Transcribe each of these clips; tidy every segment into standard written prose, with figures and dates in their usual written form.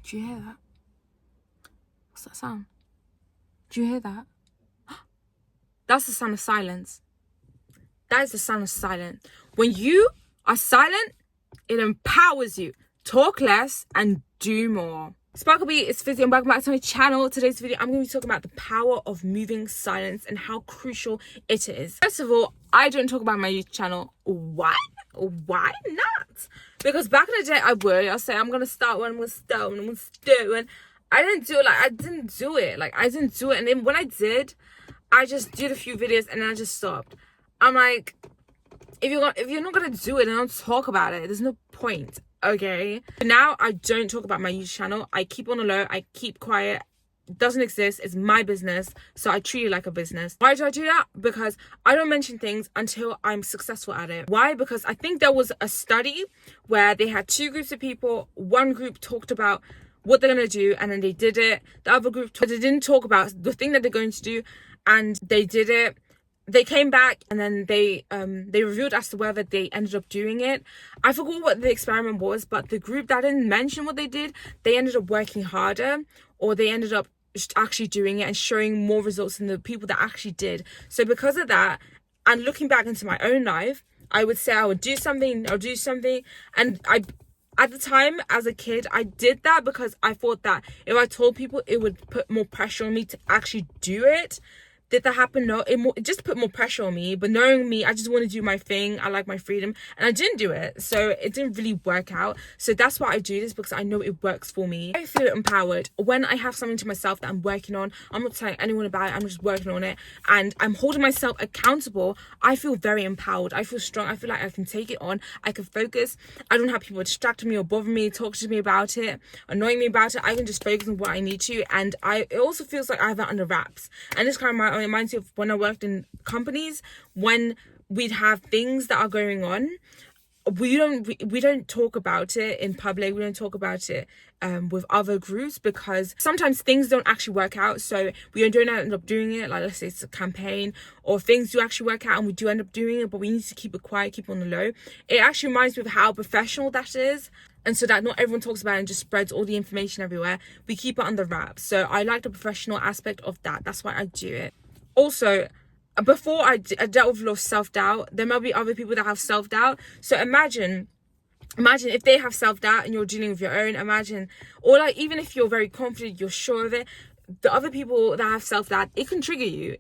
Do you hear that? What's that sound? Do you hear that? That's the sound of silence. That is the sound of silence. When you are silent, it empowers you. Talk less and do more. Sparklebee, it's Fizzy and welcome back to my channel. Today's video, I'm going to be talking about the power of moving silence and how crucial it is. First of all, I don't talk about my YouTube channel. Why? Why not? Because back in the day, I would. I'll say, I'm going to start when I'm going to start when I'm going to do. And I didn't do it. I didn't do it. And then when I did, I just did a few videos and then I just stopped. I'm like, if you're not going to do it, then don't talk about it. There's no point. Okay, now I don't talk about my YouTube channel. I keep on the low. I keep quiet. It doesn't exist. It's my business, so I treat it like a business. Why do I do that? Because I don't mention things until I'm successful at it. Why? Because I think there was a study where they had two groups of people. One group talked about what they're going to do and then they did it. The other group they didn't talk about the thing that they're going to do and they did it. They came back and then they revealed as to whether they ended up doing it. I forgot what the experiment was, but the group that didn't mention what they did, they ended up working harder, or they ended up actually doing it and showing more results than the people that actually did. So because of that, and looking back into my own life, I would say I would do something, and at the time, as a kid, I did that because I thought that if I told people, it would put more pressure on me to actually do it. Did that happen? No, it just put more pressure on me. But knowing me, I just want to do my thing. I like my freedom. And I didn't do it. So it didn't really work out. So that's why I do this, because I know it works for me. I feel empowered. When I have something to myself that I'm working on, I'm not telling anyone about it. I'm just working on it. And I'm holding myself accountable. I feel very empowered. I feel strong. I feel like I can take it on. I can focus. I don't have people distracting me or bother me, talk to me about it, annoying me about it. I can just focus on what I need to. And it also feels like I have it under wraps. And this kind of reminds me of when I worked in companies, when we'd have things that are going on, we don't talk about it in public. We don't talk about it with other groups, because sometimes things don't actually work out, so we don't end up doing it. Like, let's say it's a campaign, or things do actually work out and we do end up doing it, but we need to keep it quiet, keep it on the low. It actually reminds me of how professional that is, and so that not everyone talks about it and just spreads all the information everywhere. We keep it under wraps. So I like the professional aspect of that. That's why I do it. Also, before I dealt with a lot of self-doubt, there might be other people that have self-doubt. So imagine if they have self-doubt and you're dealing with your own. Or like, even if you're very confident, you're sure of it, the other people that have self-doubt, it can trigger you.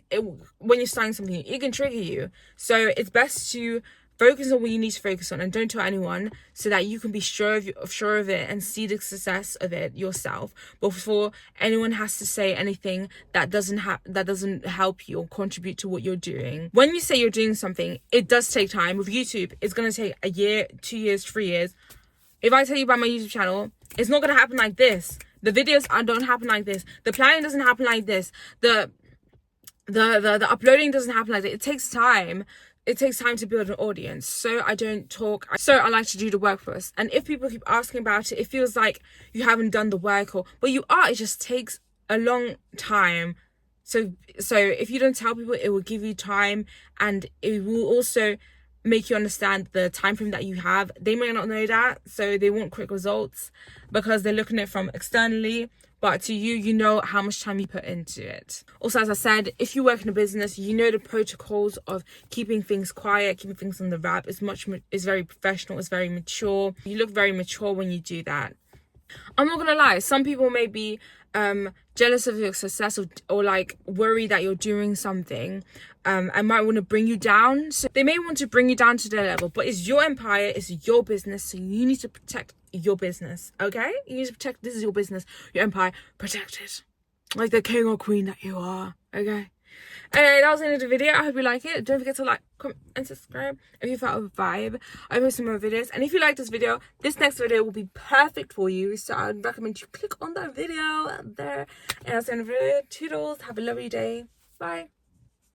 When you're starting something, it can trigger you. So it's best to focus on what you need to focus on and don't tell anyone, so that you can be sure of it and see the success of it yourself before anyone has to say anything that doesn't help you or contribute to what you're doing. When you say you're doing something, it does take time. With YouTube, it's going to take a year, 2 years, 3 years. If I tell you about my YouTube channel, it's not going to happen like this. The videos don't happen like this. The planning doesn't happen like this. The uploading doesn't happen like this. It takes time. It takes time to build an audience. So I don't talk. So I like to do the work first. And if people keep asking about it, it feels like you haven't done the work, but you are. It just takes a long time. So if you don't tell people, it will give you time, and it will also make you understand the time frame that you have. They may not know that, so they want quick results because they're looking at it from externally. But to you, you know how much time you put into it. Also, as I said, if you work in a business, you know the protocols of keeping things quiet, keeping things on the wrap. It's very professional. It's very mature. You look very mature when you do that. I'm not gonna lie. Some people may be jealous of your success, or like worry that you're doing something and might want to bring you down. So they may want to bring you down to their level, but it's your empire, it's your business, so you need to protect your business. Okay, you need to protect. This is your business, your empire. Protect it like the king or queen that you are. Okay. Anyway, that was the end of the video. I hope you like it. Don't forget to like, comment, and subscribe if you felt a vibe. I post some more videos, and if you like this video, this next video will be perfect for you. So I'd recommend you click on that video there. And I'll see you in the video. Toodles. Have a lovely day. Bye.